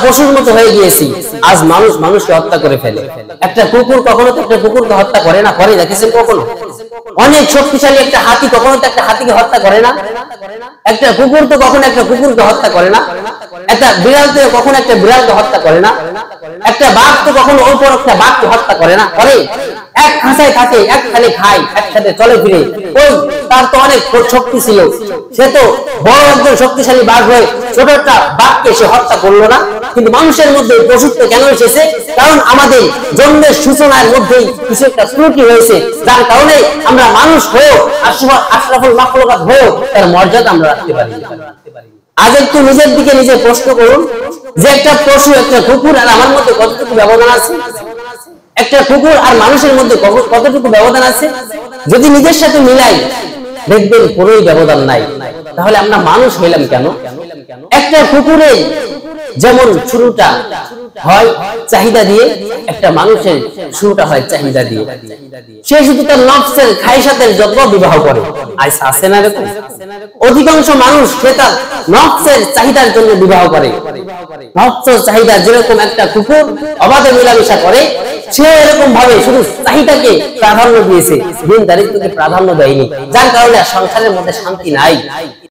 পশুর মতো হয়ে গিয়েছি। আজ মানুষ মানুষকে হত্যা করে ফেলে। একটা কুকুর কখনো তো একটা কুকুরকে হত্যা করে না, করে দেখেছেন কখনো? অনেক শক্তিশালী একটা হাতি কখনো তো একটা হাতিকে হত্যা করে না। একটা কুকুর তো কখনো একটা কুকুরকে হত্যা করে না। একটা বিড়াল তো কখনো একটা বিড়ালকে হত্যা করে না। একটা বাঘ তো কখনো অপর একটা বাঘকে হত্যা করে না, করে? এক খাঁচায় থাকে, একখানে খায়, একসাথে চলে ফিরে। ওই তার তো অনেক শক্তি ছিল, সে তো বড় একজন শক্তিশালী বাঘ হয়ে ছোট একটা বাঘকে সে হত্যা করলো না। কিন্তু মানুষের মধ্যে পশুত্ব কেন এসেছে? কারণ আমাদের জন্মের সূচনার মধ্যেই কিছু একটা ত্রুটি হয়েছে, যার কারণে আমরা মানুষ হয়েও আশরাফুল মাখলুকাত হয়েও তার মর্যাদা আমরা রাখতে পারি। আজ একটু নিজের দিকে নিজে প্রশ্ন করুন যে একটা পশু, একটা কুকুর আর আমার মধ্যে কতটুকু ব্যবধান আছে? একটা কুকুর আর মানুষের মধ্যে কতটুকু ব্যবধান আছে? যদি নিজের সাথে মিলাই দেখবেন কোনোই ব্যবধান নাই। তাহলে আমরা মানুষ হইলাম কেন? একটা কুকুরে যেমন শুরুটা হয় চাহিদা দিয়ে, একটা মানুষের শুরুটা হয় চাহিদা দিয়ে। সে শুধু তার নফসের খায়সাতের জন্য বিবাহ করে। আজ আছে না এরকম? অধিকাংশ মানুষ সে তার নফসের চাহিদার জন্য বিবাহ করে। নফসের চাহিদা, যেরকম একটা কুকুর অবাধে মেলামেশা করে, সে এরকম ভাবে শুধু চাহিদাকে প্রাধান্য দিয়েছে, দিন দারিদ্রকে প্রাধান্য দেয়নি, যার কারণে সংসারের মধ্যে শান্তি নাই।